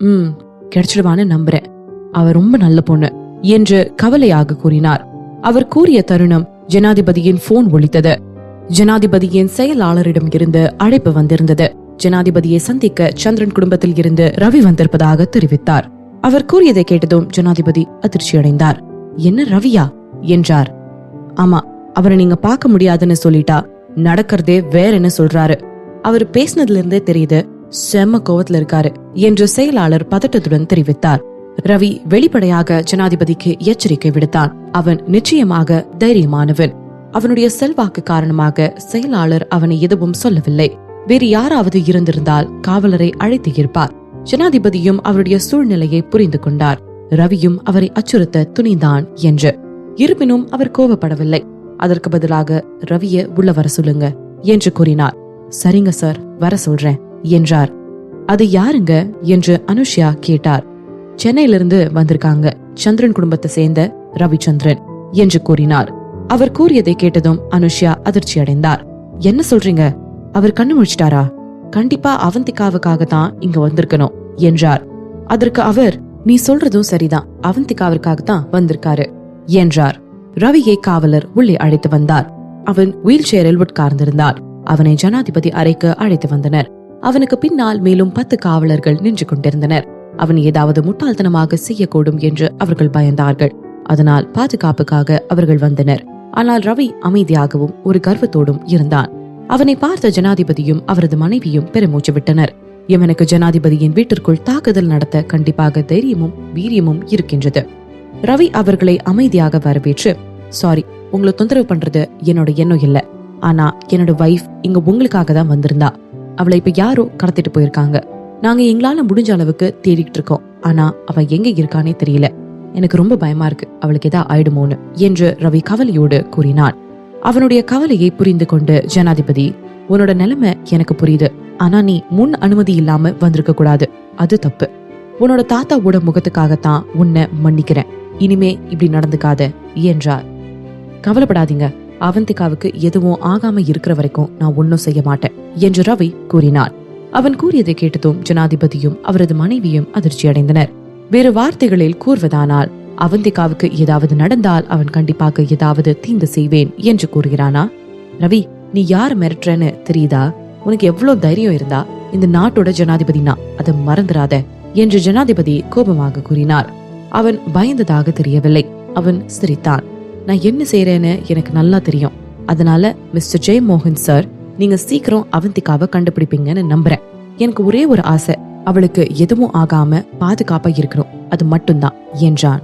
கிடைச்சிடுவான்னு நம்புறேன். அவ ரொம்ப நல்ல பொண்ணு என்று கவலையாக கூறினார். அவர் கூறிய தருணம் ஜனாதிபதியின் போன் ஒலித்தது. ஜனாதிபதியின் செயலாளரிடம் இருந்து அழைப்பு வந்திருந்தது. ஜனாதிபதியை சந்திக்க சந்திரன் குடும்பத்தில் இருந்து ரவி வந்திருப்பதாக தெரிவித்தார். அவர் கூறியதை கேட்டதும் ஜனாதிபதி அதிர்ச்சியடைந்தார். என்ன ரவியா என்றார். ஆமா, அவரை நீங்க பார்க்க முடியாதுன்னு சொல்லிட்டா நடக்கிறதே வேற என்ன சொல்றாரு. அவர் பேசினதுல இருந்தே தெரியுது செம்ம கோவத்துல இருக்காரு என்று செயலாளர் பதட்டத்துடன் தெரிவித்தார். ரவி வெளிப்படையாக ஜனாதிபதிக்கு எச்சரிக்கை விடுத்தான். அவன் நிச்சயமாக தைரியமானவன். அவனுடைய செல்வாக்கு காரணமாக செயலாளர் அவனை எதுவும் சொல்லவில்லை. வேறு யாராவது இருந்திருந்தால் காவலரை அழைத்து இருப்பார். ஜனாதிபதியும் அவருடைய சூழ்நிலையை புரிந்து கொண்டார். ரவியும் அவரை அச்சுறுத்த துணிந்தான் என்று. இருப்பினும் அவர் கோபப்படவில்லை. அதற்கு பதிலாக ரவிய உள்ள வர சொல்லுங்க என்று கூறினார். சரிங்க சார், வர சொல்றேன் என்றார். அது யாருங்க என்று அனுஷ்யா கேட்டார். சென்னையிலிருந்து வந்திருக்காங்க, சந்திரன் குடும்பத்தை சேர்ந்த ரவிச்சந்திரன் என்று கூறினார். அவர் கூறியதை கேட்டதும் அனுஷ்யா அதிர்ச்சி அடைந்தார். என்ன சொல்றீங்க? அவர் கண்ணு முழிச்சிட்டாரா? கண்டிப்பா அவந்திகாவுக்காக தான் இங்க வந்திருக்கணும் என்றார். அதற்கு அவர், நீ சொல்றதும் சரிதான், அவந்திகாவிற்காக தான் வந்திருக்காரு என்றார். ரவியை காவலர் உள்ளே அழைத்து வந்தார். அவன் வீல் சேரில் உட்கார்ந்திருந்தார். அவனை ஜனாதிபதி அறைக்கு அழைத்து வந்தனர். அவனுக்கு பின்னால் மேலும் 10 காவலர்கள் நின்று கொண்டிருந்தனர். அவன் ஏதாவது முட்டாள்தனமாக செய்யக்கூடும் என்று அவர்கள் பயந்தார்கள். அதனால் பாதுகாப்புக்காக அவர்கள் வந்தனர். ஆனால் ரவி அமைதியாகவும் ஒரு கர்வத்தோடும் இருந்தான். அவனை பார்த்த ஜனாதிபதியும் அவரது மனைவியும் பெருமூச்சு விட்டனர். இவனுக்கு ஜனாதிபதியின் வீட்டிற்குள் தாக்குதல் நடத்த கண்டிப்பாக தைரியமும் வீரியமும் இருக்கின்றது. ரவி அவர்களை அமைதியாக வரவேற்று, சாரி, உங்களை தொந்தரவு பண்றது என்னோட எண்ணம் இல்ல. ஆனா என்னோட வைஃப் இங்க உங்களுக்காக தான் வந்திருந்தா. அவளை இப்ப யாரோ கடத்திட்டு போயிருக்காங்க. நாங்க எங்களால முடிஞ்ச அளவுக்கு தேடிட்டு இருக்கோம். ஆனா அவ எங்க இருக்கானே தெரியல. எனக்கு ரொம்ப பயமா இருக்கு, அவளுக்கு ஏதா ஆயிடுமோன்னு என்று ரவி கவலையோடு கூறினான். அவனுடைய கவலையை புரிந்து கொண்டு ஜனாதிபதி, உன்னோட நிலைமை எனக்கு புரியுது. ஆனா நீ முன் அனுமதி இல்லாம வந்திருக்க கூடாது, அது தப்பு. உன்னோட தாத்தாவோட முகத்துக்காகத்தான் உன்னை மன்னிக்கிறேன். இனிமே இப்படி நடந்துக்காத என்றார். கவலைப்படாதீங்க, அவந்திகாவுக்கு எதுவும் ஆகாம இருக்கிற வரைக்கும் நான் ஒன்னும் செய்ய மாட்டேன் என்று ரவி கூறினார். அவன் கூறியதை கேட்டதும் ஜனாதிபதியும் அவரது மனைவியும் அதிர்ச்சி அடைந்தனர். வேறு வார்த்தைகளில் கூறுவதானால், அவந்திகாவுக்கு ஏதாவது நடந்தால் அவன் கண்டிப்பாக ஏதாவது தீங்கு செய்வேன் என்று கூறுகிறானா? ரவி, நீ யார் மிரட்டுறன்னு தெரியுதா? உனக்கு எவ்வளவு தைரியம் இருந்தா இந்த நாட்டோட ஜனாதிபதினா அதை மறந்துடாத என்று ஜனாதிபதி கோபமாக கூறினார். அவன் பயந்ததாக தெரியவில்லை. அவன் சிரித்தான். நான் என்ன செய்யறேன்னு எனக்கு நல்லா தெரியும். அதனால மிஸ்டர் ஜெயமோகன் சார், நீங்க சீக்கிரம் அவந்திகாவை கண்டுபிடிப்பீங்கன்னு நம்புறேன். எனக்கு ஒரே ஒரு ஆசை, அவளுக்கு எதுவும் ஆகாம பாதுகாப்பா இருக்கணும், அது மட்டும்தான் என்றான்.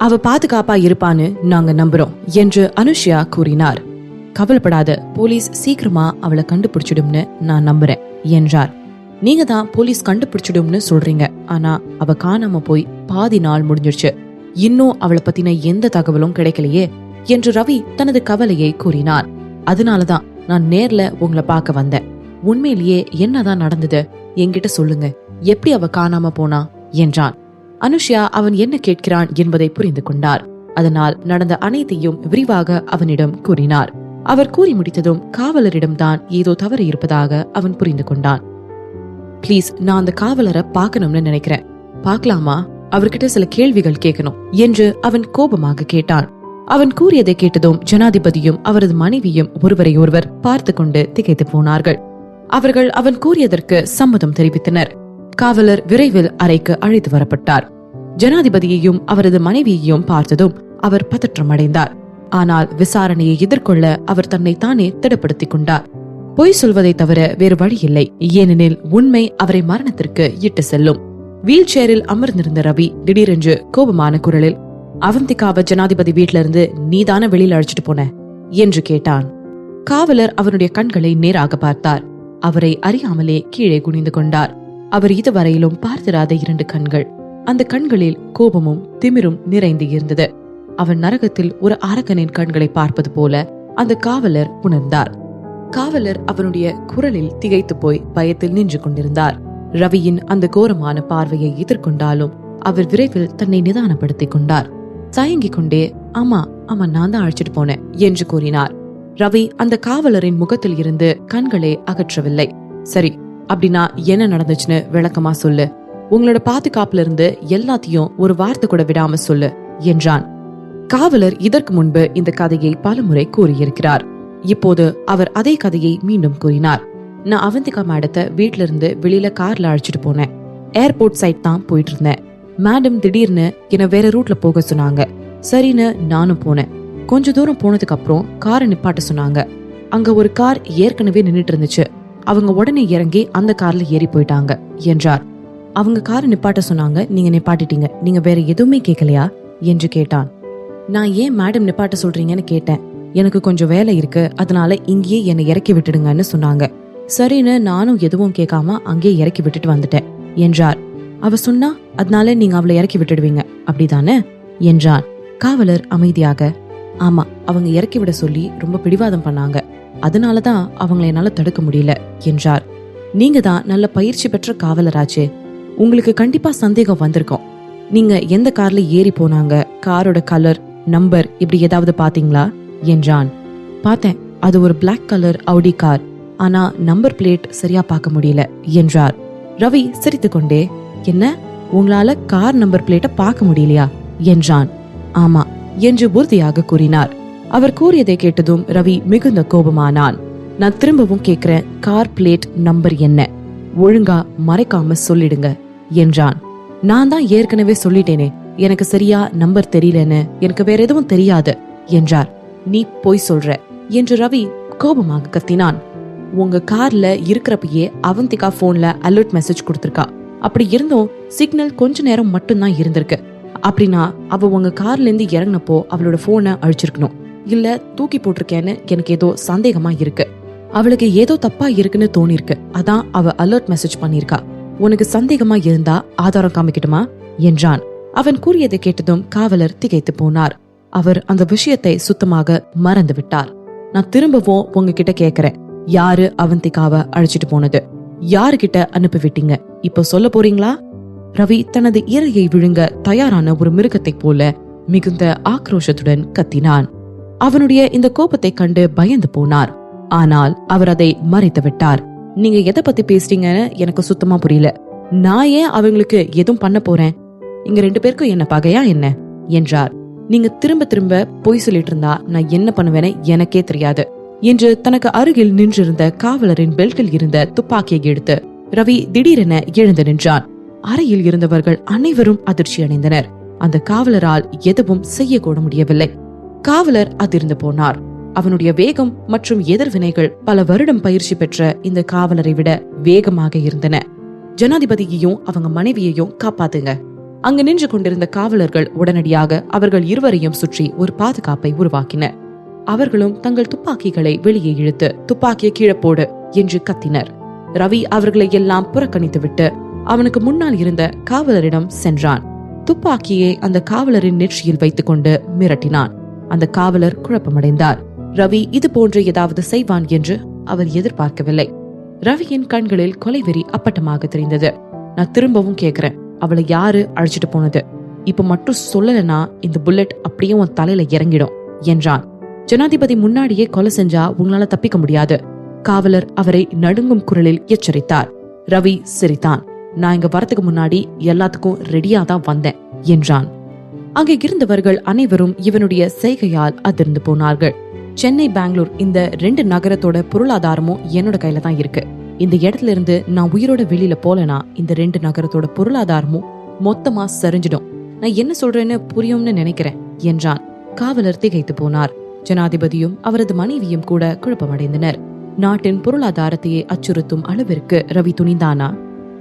அவ பாதுகாப்பா இருப்பான்னு நாங்க நம்புறோம் என்று அனுஷ்யா கூறினார். கவலைப்படாத, போலீஸ் சீக்கிரமா அவளை கண்டுபிடிச்சிடும்னு நான் நம்புறேன் என்றார். நீங்க தான் போலீஸ் கண்டுபிடிச்சிடும்னு சொல்றீங்க, ஆனா அவ காணாம போய் பாதி நாள் முடிஞ்சிருச்சு. இன்னும் அவளை பத்தின எந்த தகவலும் கிடைக்கலையே என்று ரவி தனது கவலையை கூறினார். அதனாலதான் நான் நேர்ல உங்களை பார்க்க வந்தேன். உண்மையிலேயே என்னதான் நடந்தது என்கிட்ட சொல்லுங்க, எப்படி அவ காணாம போனா என்றான். அனுஷ்யா அவன் என்ன கேட்கிறான் என்பதை புரிந்து கொண்டார். அதனால் நடந்த அனைத்தையும் விரிவாக அவனிடம் கூறினார். அவர் கூறி முடித்ததும் காவலரிடம்தான் ஏதோ தவறு இருப்பதாக அவன் புரிந்து கொண்டான். பிளீஸ், நான் அந்த காவலரை பார்க்கணும்னு நினைக்கிறேன். பார்க்கலாமா? அவர்கிட்ட சில கேள்விகள் கேட்கணும் என்று அவன் கோபமாக கேட்டான். அவன் கூறியதை கேட்டதும் ஜனாதிபதியும் அவரது மனைவியும் ஒருவரை ஒருவர் பார்த்து கொண்டு திகைத்து போனார்கள். அவர்கள் அவன் கூறியதற்கு சம்மதம் தெரிவித்தனர். காவலர் விரைவில் அறைக்கு அழைத்து வரப்பட்டார். ஜனாதிபதியையும் அவரது மனைவியையும் பார்த்ததும் அவர் பதற்றமடைந்தார். ஆனால் விசாரணையை எதிர்கொள்ள அவர் தன்னை தானே திடப்படுத்திக் கொண்டார். பொய் சொல்வதை தவிர வேறு வழி இல்லை. ஏனெனில் உண்மை அவரை மரணத்திற்கு இட்டு செல்லும். வீல் சேரில் அமர்ந்திருந்த ரவி திடீரென்று கோபமான குரலில், அவந்திகாவை ஜனாதிபதி வீட்டில இருந்து நீதான வெளியில அழைச்சிட்டு போன என்று கேட்டான். காவலர் அவனுடைய கண்களை நேராக பார்த்தார். அவரை அறியாமலே கீழே குனிந்து கொண்டார். அவர் இதுவரையிலும் பார்த்திராத 2 கண்கள். அந்த கண்களில் கோபமும் திமிரும் நிறைந்து இருந்தது. அவன் நரகத்தில் ஒரு அரக்கனின் கண்களை பார்ப்பது போல அந்த காவலர் உணர்ந்தார். காவலர் அவனுடைய குரலில் திகைத்து போய் பயத்தில் நின்று கொண்டிருந்தார். ரவியின் அந்த கோரமான பார்வையை எதிர்கொண்டாலும் அவர் விரைவில் தன்னை நிதானப்படுத்திக் கொண்டார். தயங்கிக் கொண்டே, ஆமா ஆமா, நான் தான் அழைச்சிட்டு போனேன் என்று கூறினார். ரவி அந்த காவலரின் முகத்தில் இருந்து கண்களை அகற்றவில்லை. சரி, அப்படின்னா என்ன நடந்துச்சுன்னு விளக்கமா சொல்லு உங்களோட பாதுகாப்புல இருந்து எல்லாத்தையும் ஒரு வார்த்தை கூட விடாம சொல்லு என்றான். காவலர் இதற்கு முன்பு இந்த கதையை பலமுறை கூறியிருக்கிறார். இப்போது அவர் அதே கதையை மீண்டும் கூறினார். நான் அவந்திகா மேடத்தை வீட்ல இருந்து வெளியில கார்ல அழைச்சிட்டு போனேன். ஏர்போர்ட் சைட் தான் போயிட்டு இருந்தேன். மேடம் திடீர்னு என்ன வேற ரூட்ல போக சொன்னாங்க. சரின்னு நானும் போனேன். கொஞ்ச தூரம் போனதுக்கு அப்புறம் காரை நிப்பாட்ட சொன்னாங்க. அங்க ஒரு கார் ஏற்கனவே நின்னுட்டு இருந்துச்சு. அவங்க உடனே இறங்கி அந்த கார்ல ஏறி போயிட்டாங்க என்றார். அவங்க காரை நிப்பாட்ட சொன்னாங்க, நீங்க நிப்பாட்டிட்டீங்க, நீங்க வேற எதுவுமே கேட்கலையா என்று கேட்டான். நான் ஏன் மேடம் நிப்பாட்ட சொல்றீங்கன்னு கேட்டேன். எனக்கு கொஞ்சம் வேலை இருக்கு, அதனால இங்கேயே என்னை இறக்கி விட்டுடுங்கன்னு சொன்னாங்க. சரின்னு நானும் எதுவும் கேட்காம அங்கேயே இறக்கி விட்டுட்டு வந்துட்டேன் என்றார். அவ சொன்னா, அதனால நீங்க அவளை இறக்கி விட்டுடுவீங்க அப்படிதானே என்றான். காவலர் அமைதியாக, ஆமா, அவங்க இறக்கி விட சொல்லி ரொம்ப பிடிவாதம் பண்ணாங்க, அதனாலதான் அவங்களை என்னால தடுக்க முடியல என்றார். நீங்க தான் நல்ல பயிற்சி பெற்ற காவலராச்சே, உங்களுக்கு கண்டிப்பா சந்தேகம் வந்திருக்கும். நீங்க எந்த கார்ல ஏறி போனாங்க, காரோட கலர், நம்பர் இப்படி ஏதாவது பாத்தீங்களா என்றான். பார்த்தேன், அது ஒரு பிளாக் கலர் ஆடி கார், ஆனா நம்பர் பிளேட் சரியா பார்க்க முடியல என்றார். ரவி சிரித்துக்கொண்டே, என்ன, உங்களால கார் நம்பர் பிளேட்டை பார்க்க முடியலையா என்றான். ஆமா என்று உறுதியாக கூறினார். அவர் கூறியதை கேட்டதும் ரவி மிகுந்த கோபமானான். நான் திரும்பவும் கேக்குறேன், கார் பிளேட் நம்பர் என்ன, ஒழுங்கா மறைக்காம சொல்லிடுங்க என்றான். நான் தான் ஏற்கனவே சொல்லிட்டேனே, எனக்கு சரியா நம்பர் தெரியலன்னு, எனக்கு வேற எதுவும் தெரியாது என்றார். நீ போய் சொல்ற என்று ரவி கோபமாக கத்தினான். உங்க கார்ல இருக்கிறப்பயே அவந்திகா போன்ல அலர்ட் மெசேஜ் கொடுத்திருக்கா. அப்படி இருந்தும் சிக்னல் கொஞ்ச நேரம் மட்டும்தான் இருந்திருக்கு. அப்படின்னா அவ உங்க கார்ல இருந்து இறங்கினப்போ அவளோட போனை அழிச்சிருக்கணும். இல்ல தூக்கி போட்டிருக்கேன்னு எனக்கு ஏதோ சந்தேகமா இருக்கு. அவளுக்கு ஏதோ தப்பா இருக்குன்னு தோணிருக்கு, அதான் அவ அலர்ட் மெசேஜ் பண்ணிருக்கா. உனக்கு சந்தேகமா இருந்தா ஆதாரம் காமிக்கட்டுமா என்றான். அவன் கூறியதை கேட்டதும் காவலர் திகைத்து போனார். அவர் அந்த விஷயத்தை சுத்தமாக மறந்து விட்டார். நான் திரும்பவும் உங்ககிட்ட கேக்குறேன், யாரு அவந்திகாவை அழைச்சிட்டு போனது, யாருகிட்ட அனுப்பி விட்டீங்க, இப்போ சொல்ல போறீங்களா? ரவி தனது இரையை விழுங்க தயாரான ஒரு மிருகத்தை போல மிகுந்த ஆக்ரோஷத்துடன் கத்தினான். அவனுடைய இந்த கோபத்தை கண்டு பயந்து போனார். ஆனால் அவர் அதை மறைத்து விட்டார். நீங்க எதை பத்தி பேசுறீங்கன்னு எனக்கு சுத்தமா புரியல. நான் ஏன் அவங்களுக்கு எதுவும் பண்ண போறேன்? இங்க 2 பேருக்கும் என்ன பகையா என்ன என்றார். நீங்க திரும்ப திரும்ப பொய் சொல்லிட்டு இருந்தா நான் என்ன பண்ணுவேன்னு எனக்கே தெரியாது என்று தனக்கு அருகில் நின்றிருந்த காவலரின் பெல்ட்டில் இருந்த துப்பாக்கியை எடுத்து ரவி திடீரென எழுந்து நின்றான். அறையில் இருந்தவர்கள் அனைவரும் அதிர்ச்சி அடைந்தனர். அந்த காவலரால் எதுவும் செய்யக்கூட முடியவில்லை. காவலர் அதிர்ந்து போனார். அவனுடைய வேகம் மற்றும் எதிர்வினைகள் பல வருடம் பயிற்சி பெற்ற இந்த காவலரை விட வேகமாக இருந்தன. ஜனாதிபதியையும் அவங்க மனைவியையும் காப்பாத்துங்க. அங்கு நின்று கொண்டிருந்த காவலர்கள் உடனடியாக அவர்கள் இருவரையும் சுற்றி ஒரு பாதுகாப்பை உருவாக்கினர். அவர்களும் தங்கள் துப்பாக்கிகளை வெளியே இழுத்து துப்பாக்கியை கீழே போடு என்று கத்தினர். ரவி அவர்களை எல்லாம் புறக்கணித்துவிட்டு அவனுக்கு முன்னால் இருந்த காவலரிடம் சென்றான். துப்பாக்கியை அந்த காவலரின் நெற்றியில் வைத்துக் கொண்டு மிரட்டினான். அந்த காவலர் குழப்பமடைந்தார். ரவி இது போன்று ஏதாவது செய்வான் என்று அவர் எதிர்பார்க்கவில்லை. ரவியின் கண்களில் கொலைவெறி அப்பட்டமாக தெரிந்தது. நான் திரும்பவும் கேக்குறேன், அவளை யாரு அழைச்சிட்டு போனது? இப்ப மட்டும் சொல்லலனா இந்த புல்லட் அப்படியே உன் தலையில இறங்கிடும் என்றான். ஜனாதிபதி முன்னாடியே கொலை செஞ்சா உங்களால தப்பிக்க முடியாது. காவலர் அவரை நடுங்கும் குரலில் எச்சரித்தார். ரவி சிரித்தான். நான் இங்க வரத்துக்கு முன்னாடி எல்லாத்துக்கும் ரெடியா தான் வந்தேன் என்றான். அங்கே இருந்தவர்கள் அனைவரும் இவனுடைய செய்கையால் அதிர்ந்து போனார்கள். சென்னை, பெங்களூர் இந்த 2 நகரத்தோட பொருளாதாரமும் என்னோட கையில தான் இருக்கு. இந்த இடத்துல இருந்து நான் உயிரோட வெளியில போலனா இந்த 2 நகரத்தோட பொருளாதாரமும் மொத்தமா சரிஞ்சிடும். நான் என்ன சொல்றேன்னு புரியும்னு நினைக்கிறேன் என்றான். காவலர் திகைத்து போனார். ஜனாதிபதியும் அவரது மனைவியும் கூட குழப்பமடைந்தனர். நாட்டின் பொருளாதாரத்தையே அச்சுறுத்தும் அளவிற்கு ரவி துணிந்தானா?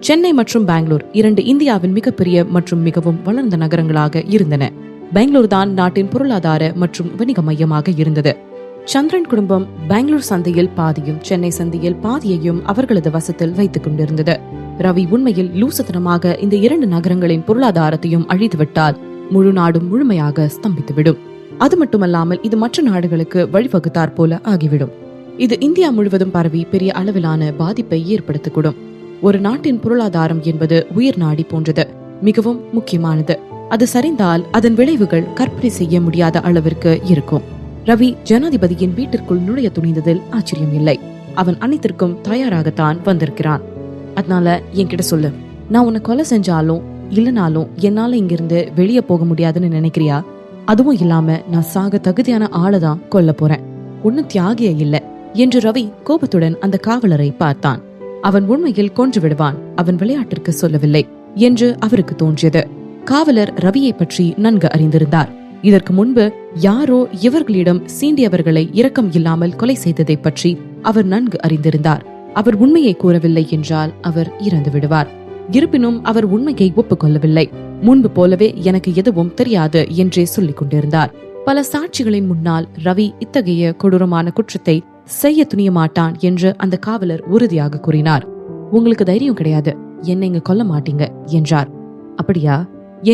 சென்னை மற்றும் பெங்களூர் 2 இந்தியாவின் மிகப்பெரிய மற்றும் மிகவும் வளர்ந்த நகரங்களாக இருந்தன. பெங்களூர் தான் நாட்டின் பொருளாதார மற்றும் வணிக மையமாக இருந்தது. சந்திரன் குடும்பம் பெங்களூர் சந்தையில் பாதியும் சென்னை சந்தையில் பாதியையும் அவர்களது வசத்தில் வைத்துக் கொண்டிருந்தது. ரவி உண்மையில் லூசத்தனமாக இந்த 2 நகரங்களின் பொருளாதாரத்தையும் அழித்துவிட்டால் முழு நாடும் முழுமையாக ஸ்தம்பித்துவிடும். அது மட்டுமல்லாமல் இது மற்ற நாடுகளுக்கு வழிவகுத்தாற் போல ஆகிவிடும். இது இந்தியா முழுவதும் பரவி பெரிய அளவிலான பாதிப்பை ஏற்படுத்தக்கூடும். ஒரு நாட்டின் பொருளாதாரம் என்பது உயிர் நாடி போன்றது, மிகவும் முக்கியமானது. அது சரிந்தால் அதன் விளைவுகள் கற்பனை செய்ய முடியாத அளவிற்கு இருக்கும். ரவி ஜனாதிபதியின் வீட்டிற்குள் நுழைய துணிந்ததில் ஆச்சரியம் இல்லை. அவன் அனைத்திற்கும் தயாராகத்தான் வந்திருக்கிறான். அதனால என்கிட்ட சொல்லு, நான் உன்னை கொலை செஞ்சாலும் இல்லனாலும் என்னால இங்கிருந்து வெளியே போக முடியாதுன்னு நினைக்கிறியா? அதுவும் இல்லாம நான் சாக தகுதியான ஆளைதான் கொல்ல போறேன், ஒன்னும் தியாகிய இல்ல என்று ரவி கோபத்துடன் அந்த காவலரை பார்த்தான். அவன் உண்மையில் கொன்று விடுவான், அவன் விளையாட்டிற்கு சொல்லவில்லை என்று அவருக்கு தோன்றியது. காவலர் ரவியை பற்றி நன்கு அறிந்திருந்தார். இதற்கு முன்பு யாரோ இவர்களிடம் சீண்டியவர்களை இரக்கம் இல்லாமல் கொலை செய்ததை பற்றி அவர் நன்கு அறிந்திருந்தார். அவர் உண்மையை கூறவில்லை என்றால் அவர் இறந்து விடுவார். இருப்பினும் அவர் உண்மையை ஒப்புக்கொள்ளவில்லை. முன்பு போலவே எனக்கு எதுவும் தெரியாது என்றே சொல்லிக் கொண்டிருந்தார். பல சாட்சிகளின் முன்னால் ரவி இத்தகைய கொடூரமான குற்றத்தை செய்ய துணிய மாட்டான் என்று அந்த காவலர் உறுதியாக கூறினார். உங்களுக்கு தைரியம் கிடையாது, என்னை இங்க கொல்ல மாட்டீங்க என்றார். அப்படியா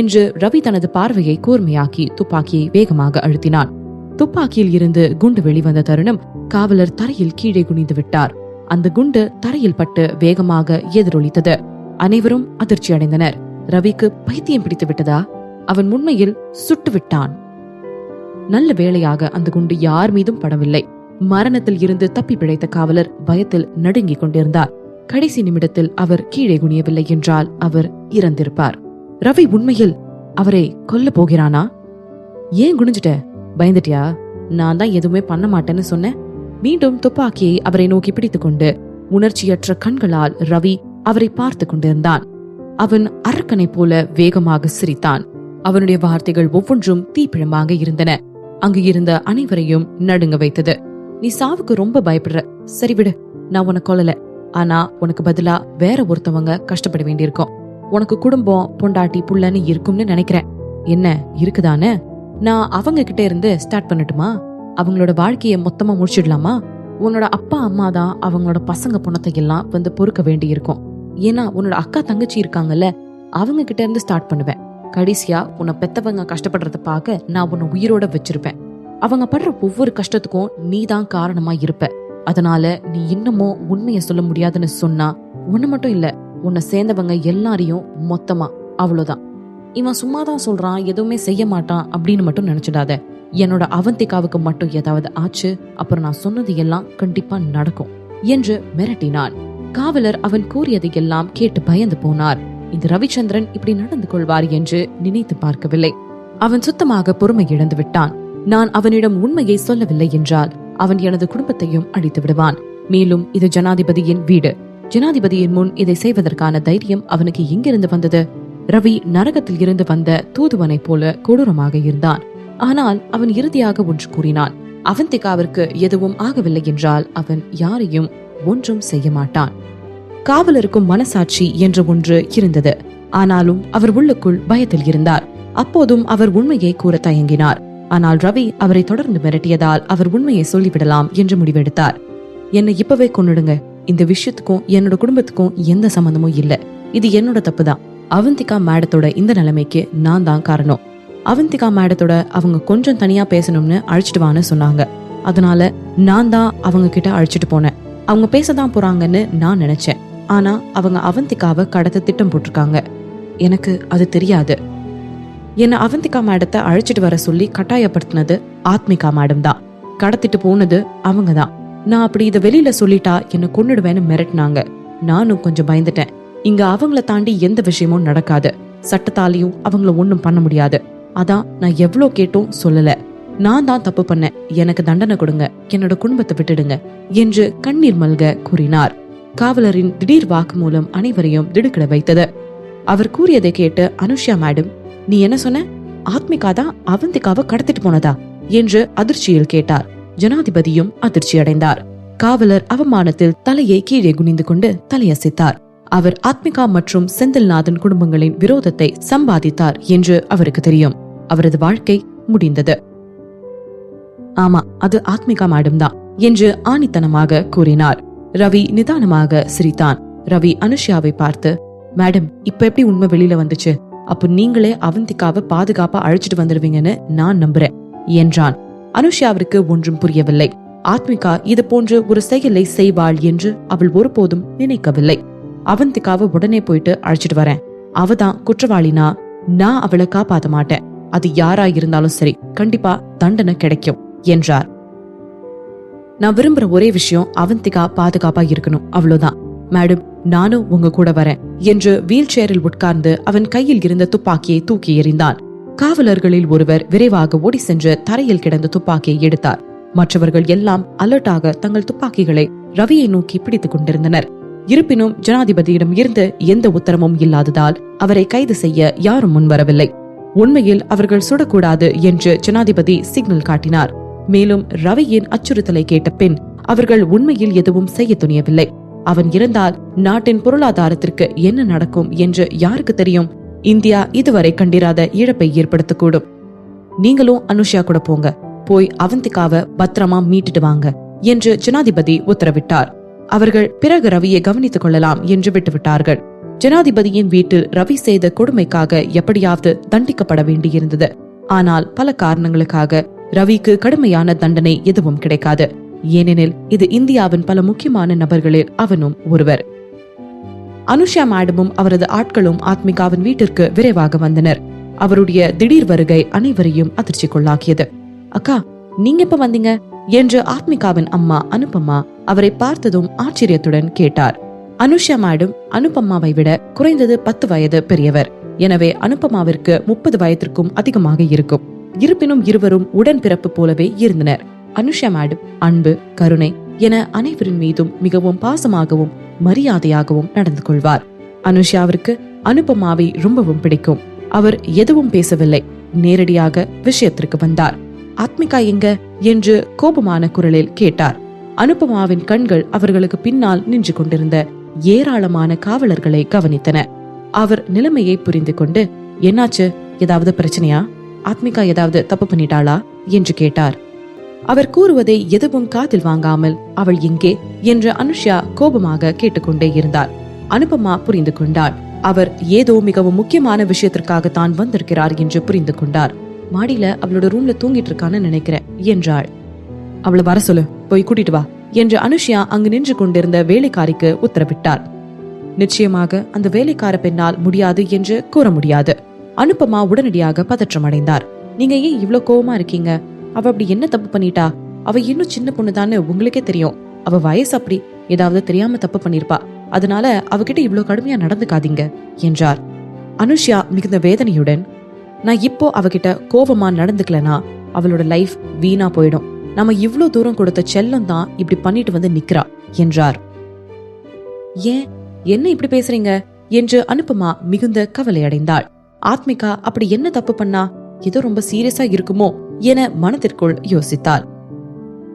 என்று ரவி தனது பார்வையை கூர்மையாக்கி துப்பாக்கியை வேகமாக அழுத்தினான். துப்பாக்கியில் இருந்து குண்டு வெளிவந்த தருணம் காவலர் தரையில் கீழே குனிந்து விட்டார். அந்த குண்டு தரையில் பட்டு வேகமாக எதிரொலித்தது. அனைவரும் அதிர்ச்சி அடைந்தனர். ரவிக்கு பைத்தியம் பிடித்து விட்டதா? அவன் உண்மையில் சுட்டு விட்டான். நல்ல வேளையாக அந்த குண்டு யார் மீதும் படவில்லை. மரணத்தில் இருந்து தப்பி பிழைத்த காவலர் பயத்தில் நடுங்கிக் கொண்டிருந்தார். கடைசி நிமிடத்தில் அவர் கீழே குனியவில்லை என்றால் அவர் இறந்திருப்பார். ரவி உண்மையில் அவரை கொல்ல போகிறானா? ஏன் குனிஞ்சிட்ட? பயந்துட்டியா? நான் தான் எதுவுமே பண்ண மாட்டேன்னு சொன்னேன். மீண்டும் துப்பாக்கியை அவரை நோக்கி பிடித்துக் கொண்டு உணர்ச்சியற்ற கண்களால் ரவி அவரை பார்த்து கொண்டிருந்தான். அவன் அரக்கனை போல வேகமாக சிரித்தான். அவனுடைய வார்த்தைகள் ஒவ்வொன்றும் தீப்பிழமாக இருந்தன. அங்கு இருந்த அனைவரையும் நடுங்க வைத்தது. நீ சாவுக்கு ரொம்ப பயப்படுற, சரி விடு, நான் உன்னை கொல்லல. ஆனா உனக்கு பதிலா வேற ஒருத்தவங்க கஷ்டப்பட வேண்டியிருக்கும். உனக்கு குடும்பம், பொண்டாட்டி, புள்ளன்னு இருக்கும்னு நினைக்கிறேன். என்ன இருக்குதானே? நான் அவங்க கிட்ட இருந்து ஸ்டார்ட் பண்ணட்டுமா? அவங்களோட வாழ்க்கைய மொத்தமா முடிச்சிடலாமா? உன்னோட அப்பா அம்மா தான் அவங்களோட பசங்க பொண்ணத்தை எல்லாம் வந்து பொறுக்க வேண்டி இருக்கும். ஏன்னா உன்னோட அக்கா தங்கச்சி இருக்காங்கல்ல, அவங்க கிட்ட இருந்து ஸ்டார்ட் பண்ணுவேன். கடைசியா உன்னை பெத்தவங்க கஷ்டப்படுறத பார்க்க நான் உன்னை உயிரோட வச்சிருப்பேன். அவங்க படுற ஒவ்வொரு கஷ்டத்துக்கும் நீ தான் காரணமா இருப்ப. அதனால நீ இன்னமும் உண்மைய சொல்ல முடியாதுன்னு சொன்னா உன்னை மட்டும் இல்ல, உன்னை சேர்ந்தவங்க எல்லாரையும் மொத்தமா. அவ்வளவுதான். இவன் சும்மாதான் சொல்றான், எதுவுமே செய்ய மாட்டான் அப்படின்னு மட்டும் நினைச்சிடாத. என்னோட அவந்திகாவுக்கு மட்டும் ஏதாவது ஆச்சு, அப்புறம் நான் சொன்னது எல்லாம் கண்டிப்பா நடக்கும் என்று மிரட்டினான். காவலர் அவன் கூறியதை எல்லாம் கேட்டு பயந்து போனார். இந்த ரவிச்சந்திரன் இப்படி நடந்து கொள்வார் என்று நினைத்து பார்க்கவில்லை. அவன் சுத்தமாக பொறுமை இழந்து விட்டான். நான் அவனிடம் உண்மையை சொல்லவில்லை என்றால் அவன் எனது குடும்பத்தையும் அழித்து விடுவான். மேலும் இது ஜனாதிபதியின் வீடு. ஜனாதிபதியின் முன் இதை செய்வதற்கான தைரியம் அவனுக்கு எங்கிருந்து வந்தது? ரவி நரகத்தில் இருந்து வந்த தூதுவனை போல கொடூரமாக இருந்தான். ஆனால் அவன் இறுதியாக ஒன்று கூறினான். அவந்திகாவிற்கு எதுவும் ஆகவில்லை என்றால் அவன் யாரையும் ஒன்றும் செய்ய மாட்டான். காவலருக்கும் மனசாட்சி என்ற ஒன்று இருந்தது. ஆனாலும் அவர் உள்ளுக்குள் பயத்தில் இருந்தார். அப்போதும் அவர் உண்மையை கூற தயங்கினார். ஆனால் ரவி அவரை தொடர்ந்து மிரட்டியதால் அவர் உண்மையை சொல்லிவிடலாம் என்று முடிவெடுத்தார். என்னை இப்பவே கொன்னுடுங்க, இந்த விஷயத்துக்கும் என்னோட குடும்பத்துக்கும் எந்த சம்பந்தமும் இல்ல, இது என்னோட தப்புதான். அவந்திகா மேடத்தோட இந்த நிலைமைக்கு நான் தான் காரணம். அவந்திகா மேடத்தோட அவங்க கொஞ்சம் தனியா பேசணும்னு அழைச்சிட்டு வான்னு சொன்னாங்க. அதனால நான் தான் அவங்க கிட்ட அழைச்சிட்டு போனேன். அவங்க பேசதான் போறாங்கன்னு நான் நினைச்சேன். ஆனா அவங்க அவந்திகாவை கடத்த திட்டம் போட்டிருக்காங்க. எனக்கு அது தெரியாது. என்ன அவந்திகா மேடத்தை அழைச்சிட்டு வர சொல்லி கட்டாயப்படுத்தினது ஆத்மிகா மேடம் தான். கடத்திட்டு போனது அவங்க தான். நான் அப்படி இதை வெளியில சொல்லிட்டா என்ன கொன்னுடுவேன்னு மிரட்டினாங்க. நானும் கொஞ்சம் பயந்துட்டேன். இங்க அவங்கள தாண்டி எந்த விஷயமும் நடக்காது. சட்டத்தாலையும் அவங்கள ஒண்ணும் பண்ண முடியாது. அதான் நான் எவ்வளோ கேட்டும் சொல்லல. நான் தான் தப்பு பண்ணேன், எனக்கு தண்டனை கொடுங்க, என்னோட குடும்பத்தை விட்டுடுங்க என்று கண்ணீர் மல்க கூறினார். காவலரின் திடீர் வாக்கு மூலம் அனைவரையும் திடுக்கிட வைத்தது. அவர் கூறியதை கேட்டு அனுஷ்யா மேடம், நீ என்ன சொன்ன? ஆத்மிகா தான் அவந்திகாவை கடத்திட்டு போனதா என்று அதிர்ச்சியில் கேட்டார். ஜனாதிபதியும் அதிர்ச்சி அடைந்தார். காவலர் அவமானத்தில் தலையை கீழே குனிந்து கொண்டு தலையசைத்தார். அவர் ஆத்மிகா மற்றும் செந்தில்நாதன் குடும்பங்களின் விரோதத்தை சம்பாதித்தார் என்று அவருக்கு தெரியும். அவரது வாழ்க்கை முடிந்தது. ஆமா, அது ஆத்மிகா மேடம் தான் என்று ஆணித்தனமாக கூறினார். ரவி நிதானமாக சிரித்தான். ரவி அனுஷ்யாவை பார்த்து, மேடம், இப்ப எப்படி உண்மை வெளியில வந்துச்சு? அப்ப நீங்களே அவந்திகாவை பாதுகாப்பா அழைச்சிட்டு வந்துடுவீங்கன்னு நான் நம்புறேன் என்றான். அனுஷ்யாவிற்கு ஒன்றும் புரியவில்லை. ஆத்மிகா இது போன்று ஒரு செயலை செய்வாள் என்று அவள் ஒருபோதும் நினைக்கவில்லை. அவந்திகாவை உடனே போயிட்டு அழைச்சிட்டு வரேன். அவதான் குற்றவாளினா நான் அவளை காப்பாத்த மாட்டேன். அது யாரா இருந்தாலும் சரி, கண்டிப்பா தண்டனை கிடைக்கும் என்றார். நான் விரும்புற ஒரே விஷயம் அவந்திகா பாதுகாப்பா இருக்கணும், அவ்வளவுதான். மேடம், நானும் உங்க கூட வரேன் என்று வீல் சேரில் உட்கார்ந்து அவன் கையில் இருந்த துப்பாக்கியை தூக்கி எறிந்தான். காவலர்களில் ஒருவர் விரைவாக ஓடி சென்று தரையில் கிடந்த துப்பாக்கியை எடுத்தார். மற்றவர்கள் எல்லாம் அலர்ட்டாக தங்கள் துப்பாக்கிகளை ரவியை நோக்கி பிடித்துக் கொண்டிருந்தனர். இருப்பினும் ஜனாதிபதியிடம் இருந்து எந்த உத்தரவும் இல்லாததால் அவரை கைது செய்ய யாரும் முன்வரவில்லை. உண்மையில் அவர்கள் சுடக்கூடாது என்று ஜனாதிபதி சிக்னல் காட்டினார். மேலும் ரவியின் அச்சுறுத்தலை கேட்ட பின் அவர்கள் உண்மையில் எதுவும் செய்ய துணியவில்லை. அவன் இருந்தால் நாட்டின் பொருளாதாரத்திற்கு என்ன நடக்கும் என்று யாருக்கு தெரியும்? இந்தியா இதுவரை கண்டிராத இழப்பை ஏற்படுத்தக்கூடும். நீங்களும் அனுஷா கூட போங்க, போய் அவந்திகாவை பத்திரமா மீட்டுட்டு வாங்க என்று ஜனாதிபதி உத்தரவிட்டார். அவர்கள் பிறகு ரவியை கவனித்துக் கொள்ளலாம் என்று விட்டுவிட்டார்கள். ஜனாதிபதியின் வீட்டில் ரவி செய்த கொடுமைக்காக எப்படியாவது தண்டிக்கப்பட வேண்டியிருந்தது. ஆனால் பல காரணங்களுக்காக ரவிக்கு கடுமையான தண்டனை எதுவும் கிடைக்காது. ஏனெனில் இது இந்தியாவின் பல முக்கியமான நபர்களில் அவனும் ஒருவர். அனுஷா மேடமும் அவரது ஆட்களும் ஆத்மிகாவின் வீட்டிற்கு விரைவாக வந்தனர். அவருடைய திடீர் வருகை அனைவரையும் அதிர்ச்சிக்குள்ளாக்கியது. அக்கா, நீங்க எப்ப வந்தீங்க என்று ஆத்மிகாவின் அம்மா அனுபமா அவரை பார்த்ததும் ஆச்சரியத்துடன் கேட்டார். அனுஷா மேடம் அனுபமாவை விட குறைந்தது 10 வயது பெரியவர். எனவே அனுபமாவிற்கு 30 வயதிற்கும் அதிகமாக இருக்கும். இருப்பினும் இருவரும் உடன்பிறப்பு போலவே இருந்தனர். அனுஷா மேடம் அன்பு, கருணை என அனைவரின் மீதும் மிகவும் பாசமாகவும் மரியாதையாகவும் நடந்து கொள்வார். அனுஷாவிற்கு அனுபமாவை ரொம்பவும் பிடிக்கும். அவர் எதுவும் பேசவில்லை, நேரடியாக விஷயத்திற்கு வந்தார். ஆத்மிகா எங்க என்று கோபமான குரலில் கேட்டார். அனுபமாவின் கண்கள் அவர்களுக்கு பின்னால் நின்று கொண்டிருந்த ஏராளமான காவலர்களை கவனித்தன. அவர் நிலைமையை புரிந்து கொண்டு, என்னாச்சு, ஏதாவது பிரச்சனையா, ஆத்மிகா ஏதாவது தப்பு பண்ணிட்டாளா என்று கேட்டார். அவர் கூறுவதை எதுவும் காதில் வாங்காமல் அவள் எங்கே என்று அனுஷா கோபமாக கேட்டுக்கொண்டே இருந்தார். அனுபமா புரிந்து கொண்டாள். அவர் ஏதோ மிகவும் முக்கியமான விஷயத்திற்காக தான் வந்திருக்கிறார் என்று புரிந்து கொண்டார். மாடியில அவளோட ரூம்ல தூங்கிட்டு இருக்கான்னு நினைக்கிறேன் என்றாள். அவளை வர சொல்லு, போய் கூட்டிட்டு வா என்று அனுஷா அங்கு நின்று கொண்டிருந்த வேலைக்காரிக்கு உத்தரவிட்டார். நிச்சயமாக அந்த வேலைக்கார பெண்ணால் முடியாது என்று கூற முடியாது. அனுபமா உடனடியாக பதற்றம் அடைந்தார். நீங்க ஏன் இவ்வளவு கோவமா இருக்கீங்க? அவ அப்படி என்ன தப்பு பண்ணிட்டா? அவ இன்னும் சின்ன பொண்ணுதான்னு உங்களுக்கே தெரியும். அவ வயசு அப்படி, ஏதாவது தெரியாம தப்பு பண்ணிருப்பா. அதனால அவகிட்ட இவ்வளவு கடுமையா நடந்துக்காதீங்க என்றார். அனுஷா மிகுந்த வேதனையுடன், நான் இப்போ அவகிட்ட கோபமா நடந்துக்கலனா அவளோட லைஃப் வீணா போயிடும். நம்ம இவ்ளோ தூரம் கொடுத்த செல்லம் தான் இப்படி பண்ணிட்டு வந்து நிக்கிறா என்றார். ஏன், என்ன இப்படி பேசுறீங்க என்று அனுபமா மிகுந்த கவலை அடைந்தாள். ஆத்மிகா அப்படி என்ன தப்பு பண்ணா? ஏதோ ரொம்ப சீரியஸா இருக்குமோ என மனதிற்குள் யோசித்தாள்.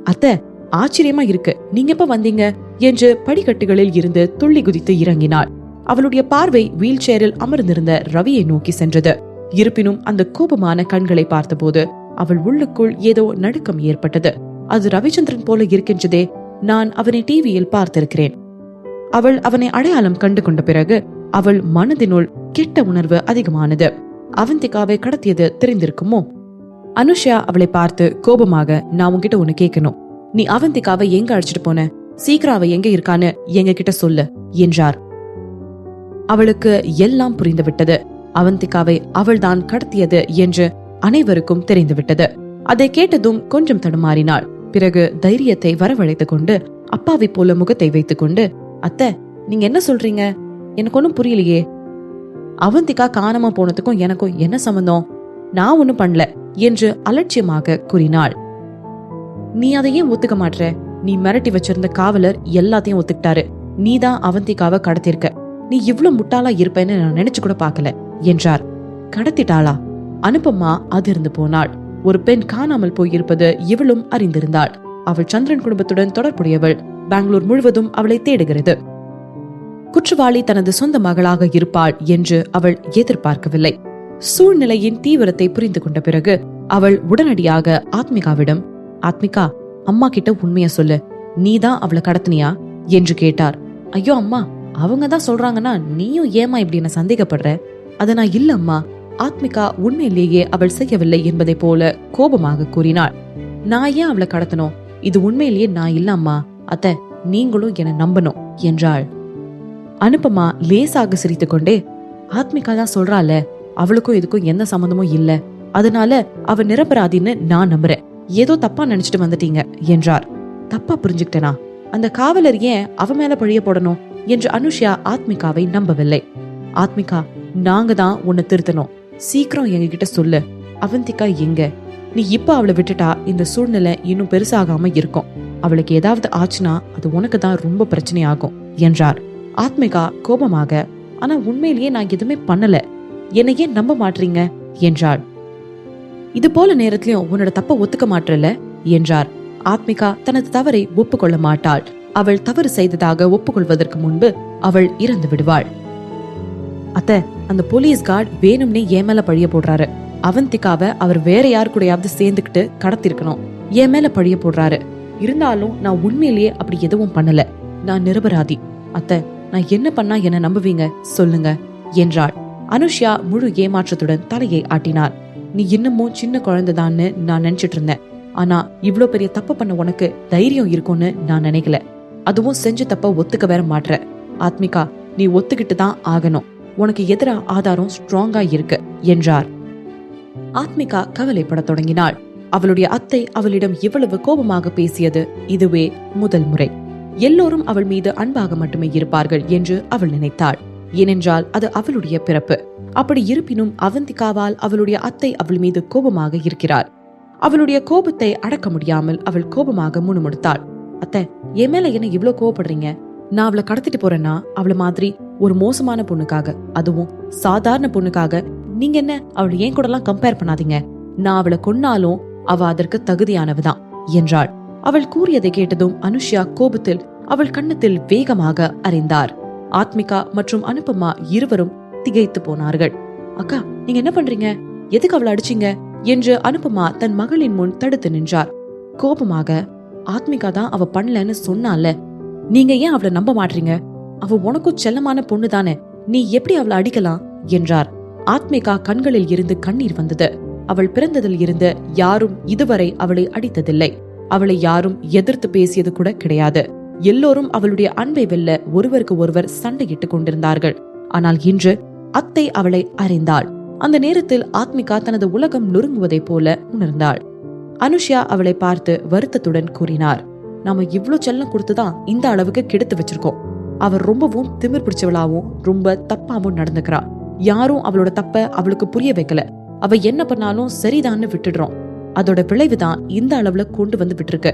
அத்தை, ஆச்சரியமா இருக்கு, நீங்க எப்ப வந்தீங்க என்று படிக்கட்டுகளில் இருந்து துள்ளி குதித்து இறங்கினாள். அவளுடைய பார்வை வீல் சேரில் அமர்ந்திருந்த ரவியை நோக்கி சென்றது. இருப்பினும் அந்த கோபமான கண்களை பார்த்தபோது அவள் உள்ளுக்குள் ஏதோ நடுக்கம் ஏற்பட்டது. அது ரவிச்சந்திரன் போல இருக்கின்றதே, நான் அவனை டிவியில் பார்த்திருக்கிறேன். அவள் அவனை அடையாளம் கண்டு கொண்ட பிறகு அவள் மனதினுள் கெட்ட உணர்வு அதிகமானது. அவந்திகாவை கடத்தியது தெரிந்திருக்குமோ? அனுஷா அவளை பார்த்து கோபமாக, நான் உன்கிட்ட ஒண்ணு கேட்கணும். நீ அவந்திகாவை எங்க அழைச்சிட்டு போன? சீக்கிரம் அவ எங்க இருக்கான்னு எங்க கிட்ட சொல்லு என்றார். அவளுக்கு எல்லாம் புரிந்துவிட்டது. அவந்திகாவை அவள்தான் கடத்தியது என்று அனைவருக்கும் தெரிந்துவிட்டது. அதை கேட்டதும் கொஞ்சம் தடுமாறினாள். பிறகு தைரியத்தை வரவழைத்துக் கொண்டு அப்பாவை போல முகத்தை வைத்துக் கொண்டு, அத்தை, நீங்க என்ன சொல்றீங்க? எனக்கு ஒன்னும் புரியலையே. அவந்திகா காணாம போனதுக்கும் எனக்கும் என்ன சம்பந்தம்? நான் ஒண்ணும் பண்ணல என்று அலட்சியமாக கூறினாள். நீ அதையே ஒத்துக்க மாட்ற? நீ மிரட்டி வச்சிருந்த காவலர் எல்லாத்தையும் ஒத்துக்கிட்டாரு. நீதான் அவந்திகாவை கடத்திருக்க. நீ இவ்ளோ முட்டாளா இருப்பேன்னு நான் நினைச்சு கூட பாக்கல என்றார். கடத்திட்டாளா? அனுபமா அதிர்ந்து போனாள். ஒரு பெண் காணாமல் போயிருப்பது இவளும் அறிந்திருந்தாள். அவள் சந்திரன் குடும்பத்துடன் தொடர்புடையவள். பெங்களூர் முழுவதும் அவளை தேடுகிறது. குற்றவாளி தனது சொந்த மகளாக இருப்பாள் என்று அவள் எதிர்பார்க்கவில்லை. சூழ்நிலையின் தீவிரத்தை புரிந்து கொண்ட பிறகு அவள் உடனடியாக ஆத்மிகாவிடம், ஆத்மிகா, அம்மா கிட்ட உண்மைய சொல்லு, நீதான் அவளை கடத்தினியா என்று கேட்டார். ஐயோ அம்மா, அவங்கதான் சொல்றாங்கன்னா நீயும் ஏமா இப்படி என்ன சந்தேகப்படுற? அத நான் இல்ல அம்மா. ஆத்மிகா உண்மையிலேயே அவள் செய்யவில்லை என்பதை போல கோபமாக கூறினாள். நான் ஏன் அவளை கடத்தணும்? இது உண்மையிலேயே நான் இல்ல அம்மா. அத்த, நீங்களும் என்ன நம்பணும் என்றாள். அனுபமா லேசாக சிரித்துக் கொண்டே, ஆத்மிகா தான் சொல்றால, அவளுக்கும் இதுக்கும் எந்த சம்பந்தமும் இல்ல, அதனால அவ நிரபராதின்னு நான் நம்புறேன். ஏதோ தப்பா நினைச்சிட்டு வந்துட்டீங்க என்றார். தப்பா புரிஞ்சுக்கிட்டனா? அந்த காவலர் ஏன் அவ மேல பழிய போடணும்? என்று அனுஷ்யா ஆத்மிகாவை நம்பவில்லை. ஆத்மிகா, நாங்க தான் உன்னை திருத்தணும், சீக்கிரம் எங்க கிட்ட சொல்லு. அவந்திகா எங்க? நீ இப்ப அவளை விட்டுட்டா இந்த சூழ்நிலை இன்னும் பெருசாகாம இருக்கும். அவளுக்கு ஏதாவது ஆச்சுன்னா அது உனக்கு தான் ரொம்ப பிரச்சனையாகும் என்றார். ஆத்மிகா கோபமாக, ஆனா உண்மையிலேயே நான் எதுவுமே பண்ணல, என்னை ஏன் நம்ப மாட்டீங்க என்றாள். இது போல நேரத்திலயும் உன்னோட தப்ப ஒத்துக்க மாட்டல என்றார். ஆத்மிகா தனது தவறை ஒப்புக்கொள்ள மாட்டாள். அவள் தவறு செய்ததாக ஒப்புக்கொள்வதற்கு முன்பு அவள் இறந்து விடுவாள். அத்த, அந்த போலீஸ் கார்டு வேணும்னே என் மேல பழிய போடுறாரு. அவந்திகாவை அவர் வேற யாரு கூடயாவது சேர்ந்துக்கிட்டு கடத்திருக்கணும், என் மேல பழிய போடுறாரு. இருந்தாலும் நான் உண்மையிலேயே அப்படி எதுவும் பண்ணல, நான் நிரபராதி. அத்த, நான் என்ன பண்ணா என்ன நம்புவீங்க சொல்லுங்க என்றாள். அனுஷ்யா முழு ஏமாற்றத்துடன் தலையை ஆட்டினார். நீ இன்னமும் சின்ன குழந்தைதான்னு நான் நினைச்சிட்டு இருந்தேன். ஆனா இவ்ளோ பெரிய தப்பு பண்ண உனக்கு தைரியம் இருக்கும்னு நான் நினைக்கல. அதுவும் செஞ்ச தப்ப ஒத்துக்க வேற மாட்ற. ஆத்மிகா, நீ ஒத்துக்கிட்டு தான் ஆகணும். உனக்கு எதிரா ஆதாரம் ஸ்ட்ராங்கா இருக்கு என்றார். ஆத்மிகா கவலைப்பட தொடங்கினாள். அவளுடைய அத்தை அவளிடம் இவ்வளவு கோபமாக பேசியது இதுவே முதல் முறை. எல்லோரும் அவள் மீது அன்பாக மட்டுமே இருப்பார்கள் என்று அவள் நினைத்தாள். ஏனென்றால் அது அவளுடைய பிறப்பு. அப்படி இருப்பினும் அவந்திகாவால் அவளுடைய அத்தை அவள் மீது கோபமாக இருக்கிறார். அவளுடைய கோபத்தை அடக்க முடியாமல் அவள் கோபமாக முணுமுணுத்தாள். அத்தை, என் மேல என்ன இவ்வளவு கோபப்படுறீங்க? நான் அவளை கடத்திட்டு போறேன்னா அவளை மாதிரி ஒரு மோசமான பொண்ணுக்காக, அதுவும் சாதாரண பொண்ணுக்காக நீங்க என்ன அவளை ஏன் கூட எல்லாம் கம்பேர் பண்ணாதீங்க. நான் அவளை கொன்னாலும் அவ அதற்கு தகுதியானவதான் என்றாள். அவள் கூறியதை கேட்டதும் அனுஷ்யா கோபத்தில் அவள் கண்ணத்தில் வேகமாக அறைந்தார். ஆத்மிகா மற்றும் அனுபமா இருவரும் திகைத்து போனார்கள். அக்கா, நீங்க என்ன பண்றீங்க? எதுக்கு அவளை அடிச்சீங்க என்று அனுபமா தன் மகளின் முன் தடுத்து நின்றார். கோபமாக, ஆத்மிகா தான் அவ பண்ணலன்னு சொன்னால, நீங்க ஏன் அவளை நம்ப மாட்டீங்க? அவ உனக்கும் செல்லமான பொண்ணு தானே, நீ எப்படி அவளை அடிக்கலாம் என்றார். ஆத்மிகா கண்களில் இருந்து கண்ணீர் வந்தது. அவள் பிறந்ததில் இருந்து யாரும் இதுவரை அவளை அடித்ததில்லை. அவளை யாரும் எதிர்த்து பேசியது கூட கிடையாது. எல்லோரும் அவளுடைய அன்பை வெல்ல ஒருவருக்கு ஒருவர் சண்டையிட்டுக் கொண்டிருந்தார்கள். ஆனால் இன்று அத்தை அவளை அறிந்தாள். அந்த நேரத்தில் ஆத்மிகா தனது உலகம் நொறுங்குவதைப் போல உணர்ந்தாள். அனுஷ்யா அவளை பார்த்து வருத்தத்துடன் கூறினார், நாம இவ்ளோ செல்லம் கொடுத்துதான் இந்த அளவுக்கு கெடுத்து வச்சிருக்கோம். அவர் ரொம்பவும் திமிர் பிடிச்சவளாவும் ரொம்ப தப்பாவும் நடந்துக்கிறா. யாரும் அவளோட தப்ப அவளுக்கு புரிய வைக்கல. அவ என்ன பண்ணாலும் சரிதான்னு விட்டுடுறோம். அதோட விளைவுதான் இந்த அளவுல கொண்டு வந்து விட்டுருக்கு.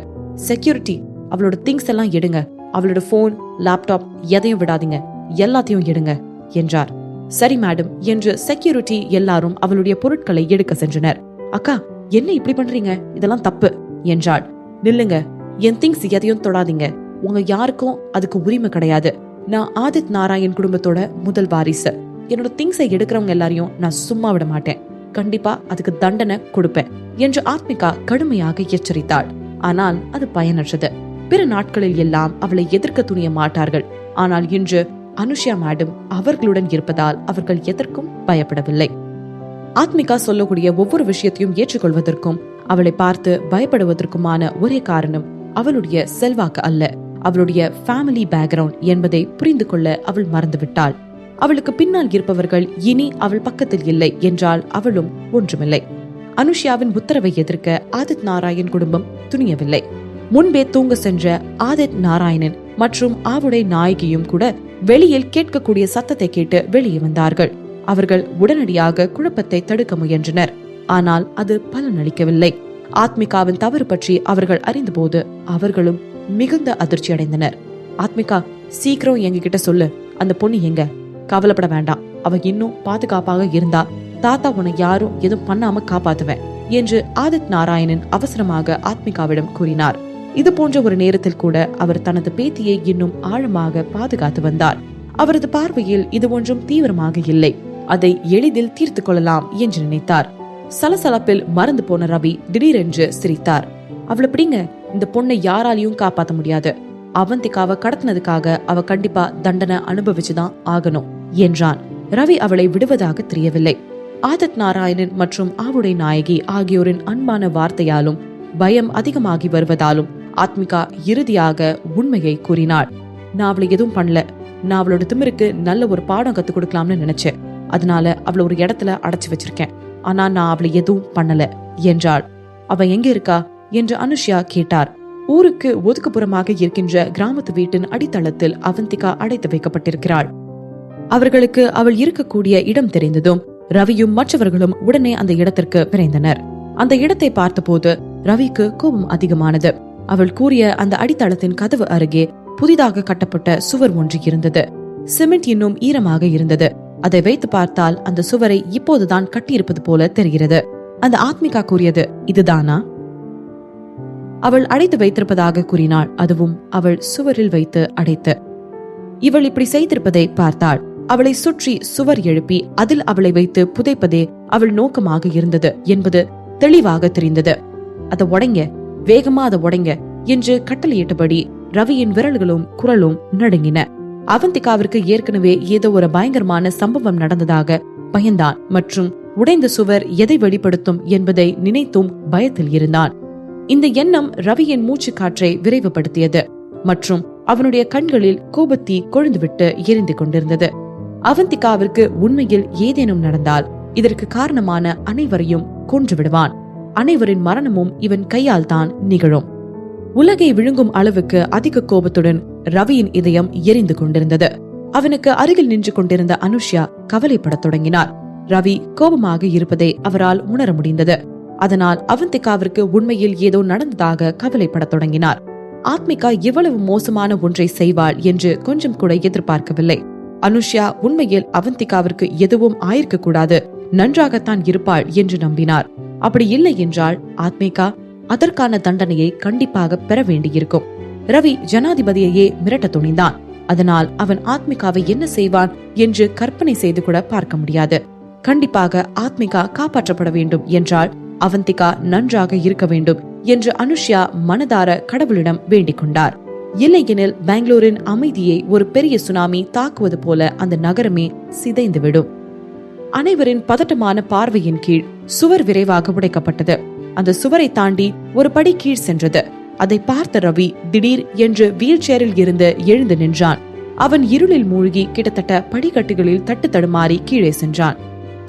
செக்யூரிட்டி, அவளோட திங்ஸ் எல்லாம் எடுங்க. அவளோட போன், லேப்டாப் எதையும் விடாதீங்க, எல்லாத்தையும் எடுங்க என்றார். சரி மேடம் என்று செக்யூரிட்டி எல்லாரும் அவளுடைய பொருட்களை எடுக்க சென்றனர். அக்கா, என்ன இப்படி பண்றீங்க? இதெல்லாம் தப்பு என்றாள். நில்லுங்க, என் திங்ஸ் எதையும் தொடாதீங்க. உங்க யாருக்கும் அதுக்கு உரிமை கிடையாது. நான் ஆதித் நாராயண் குடும்பத்தோட முதல் வாரிசு. என்னோட திங்ஸை எடுக்கிறவங்க எல்லாரையும் நான் சும்மா விட மாட்டேன். கண்டிப்பா அதுக்கு தண்டனை கொடுப்பேன் என்று ஆத்மிகா கடுமையாக எச்சரித்தாள். ஆனால் அது பயனற்றது. பிற நாட்களில் எல்லாம் அவளை எதிர்க்க துணிய மாட்டார்கள். ஆனால் இன்று அனுஷ்யா மேடம் அவர்களுடன் இருப்பதால் அவர்கள் எதற்கும் பயப்படவில்லை. ஆத்மிகா சொல்லக்கூடிய ஒவ்வொரு விஷயத்தையும் ஏற்றுக்கொள்வதற்கும் அவளை பார்த்து பயப்படுவதற்குமான ஒரே காரணம் அவளுடைய செல்வாக்கு அல்ல, அவளுடைய ஃபேமிலி பேக்ரவுண்ட் என்பதை புரிந்து கொள்ள அவள் மறந்துவிட்டாள். அவளுக்கு பின்னால் இருப்பவர்கள் இனி அவள் பக்கத்தில் இல்லை என்றால் அவளும் ஒன்றுமில்லை. அனுஷ்யாவின் உத்தரவை எதிர்க்க ஆதித் நாராயண் குடும்பம் துணியவில்லை. முன்பே தூங்க சென்ற ஆதித் நாராயணன் மற்றும் ஆவுடை நாயகியும் கூட வெளியில் கேட்கக்கூடிய சத்தத்தை கேட்டு வெளியே வந்தார்கள். அவர்கள் உடனடியாக குழப்பத்தை தடுக்க முயன்றனர். ஆனால் அது பலனளிக்கவில்லை. ஆத்மிகாவின் தவறு பற்றி அவர்கள் அறிந்தபோது அவர்களும் மிகுந்த அதிர்ச்சி அடைந்தனர். ஆத்மிகா, சீக்கிரம் எங்க கிட்ட சொல்லு, அந்த பொண்ணு எங்க? கவலைப்பட வேண்டாம், அவ இன்னும் பாதுகாப்பாக இருந்தா தாத்தா உன்னை யாரும் எதுவும் பண்ணாம காப்பாத்துவேன் என்று ஆதித் நாராயணன் அவசரமாக ஆத்மிகாவிடம் கூறினார். இது போன்ற ஒரு நேரத்தில் கூட அவர் தனது பேத்தியை இன்னும் ஆழமாக பாதுகாத்து வந்தார். அவரது பார்வையில் இது ஒன்றும் தீவிரமாக இல்லை. அதை எளிதில் தீர்த்து கொள்ளலாம் என்று நினைத்தார். சலசலப்பில் மறந்து போன ரவி திடீரென்று சிரித்தார். அவளை பிடிங்க, இந்த பொண்ணை யாராலையும் காப்பாத்த முடியாது. அவந்திகாவை கடத்தினதுக்காக அவ கண்டிப்பா தண்டனை அனுபவிச்சுதான் ஆகணும் என்றான். ரவி அவளை விடுவதாக தெரியவில்லை. ஆதித் நாராயணன் மற்றும் ஆவுடை நாயகி ஆகியோரின் அன்பான வார்த்தையாலும் பயம் அதிகமாகி வருவதாலும் ஆத்மிகா இறுதியாக உண்மையை கூறினாள். நான் அவளை எதுவும் பண்ணல. நான் அவளோட திமிருக்கு நல்ல ஒரு பாடம் கத்து கொடுக்கலாம்னு நினைச்சேன். அதனால அவளை ஒரு இடத்துல அடைச்சு வச்சிருக்கேன். ஆனா நான் அவளை எதுவும் பண்ணல என்றாள். அவ எங்க இருக்கா என்று அனுஷ்யா கேட்டார். ஊருக்கு ஒதுக்குப்புறமாக இருக்கின்ற கிராமத்து வீட்டின் அடித்தளத்தில் அவந்திகா அடைத்து வைக்கப்பட்டிருக்கிறாள். அவர்களுக்கு அவள் இருக்கக்கூடிய இடம் தெரிந்ததும் ரவியும் மற்றவர்களும் உடனே அந்த இடத்திற்கு விரைந்தனர். அந்த இடத்தை பார்த்தபோது ரவிக்கு கோபம் அதிகமானது. அவள் கூறிய அந்த அடித்தளத்தின் கதவு அருகே புதிதாக கட்டப்பட்ட சுவர் ஒன்று இருந்தது. சிமெண்ட் இன்னும் ஈரமாக இருந்தது. அதை வைத்து பார்த்தால் அந்த சுவரை இப்போதுதான் கட்டியிருப்பது போல தெரிகிறது. அந்த ஆத்மிகா கூறியது இதுதானா? அவள் அடைத்து வைத்திருப்பதாக கூறினாள். அதுவும் அவள் சுவரில் வைத்து அடைத்து. இவள் இப்படி செய்திருப்பதை பார்த்தாள். அவளை சுற்றி சுவர் எழுப்பி அதில் அவளை வைத்து புதைப்பதே அவள் நோக்கமாக இருந்தது என்பது தெளிவாக தெரிந்தது. அதை உடைங்க, வேகமா அதை உடைங்க என்று கட்டளையிட்டபடி ரவியின் விரல்களும் குரலும் நடுங்கின. அவந்திகாவிற்கு ஏற்கனவே ஏதோ ஒரு பயங்கரமான சம்பவம் நடந்ததாக பயந்தான் மற்றும் உடைந்த சுவர் எதை வெளிப்படுத்தும் என்பதை நினைத்தும் பயத்தில் இருந்தான். இந்த எண்ணம் ரவியின் மூச்சு காற்றை விரைவுபடுத்தியது மற்றும் அவனுடைய கண்களில் கோபத்தீ கொழுந்துவிட்டு எரிந்து கொண்டிருந்தது. அவந்திகாவிற்கு உண்மையில் ஏதேனும் நடந்தால் இதற்கு காரணமான அனைவரையும் கொன்று விடுவான். அனைவரின் மரணமும் இவன் கையால் தான் நிகழும். உலகை விழுங்கும் அளவுக்கு அதிக கோபத்துடன் ரவியின் இதயம் எரிந்து கொண்டிருந்தது. அவனுக்கு அருகில் நின்று கொண்டிருந்த அனுஷ்யா கவலைப்படத் தொடங்கினார். ரவி கோபமாக இருப்பதை அவரால் உணர முடிந்தது. அதனால் அவந்திகாவிற்கு உண்மையில் ஏதோ நடந்ததாக கவலைப்படத் தொடங்கினார். ஆத்மிகா இவ்வளவு மோசமான ஒன்றை செய்வாள் என்று கொஞ்சம் கூட எதிர்பார்க்கவில்லை. அனுஷ்யா உண்மையில் அவந்திகாவிற்கு எதுவும் ஆயிருக்க கூடாது, நன்றாகத்தான் இருப்பாள் என்று நம்பினார். அப்படி இல்லை என்றால் ஆத்மிகா அதற்கான தண்டனையை கண்டிப்பாக பெற வேண்டியிருக்கும். ரவி ஜனாதிபதியையே மிரட்ட துணிந்தான். அதனால் அவன் ஆத்மிகாவை என்ன செய்வான் என்று கற்பனை செய்து கூட பார்க்க முடியாது. கண்டிப்பாக ஆத்மிகா காப்பாற்றப்பட வேண்டும் என்றால் அவந்திகா நன்றாக இருக்க வேண்டும் என்று அனுஷ்யா மனதார கடவுளிடம் வேண்டிக் கொண்டார். இல்லையெனில் பெங்களூரின் அமைதியை ஒரு பெரிய சுனாமி தாக்குவது போல அந்த நகரமே சிதைந்துவிடும். அனைவரின் பதட்டமான பார்வையின் கீழ் சுவர் விரைவாக உடைக்கப்பட்டது. அந்த சுவரை தாண்டி ஒரு படி கீழ் சென்றது. அதை பார்த்த ரவி திடீர் என்று வீல் சேரில் இருந்து எழுந்து நின்றான். அவன் இருளில் மூழ்கி கிட்டத்தட்ட படிக்கட்டுகளில் தட்டு தடுமாறி கீழே சென்றான்.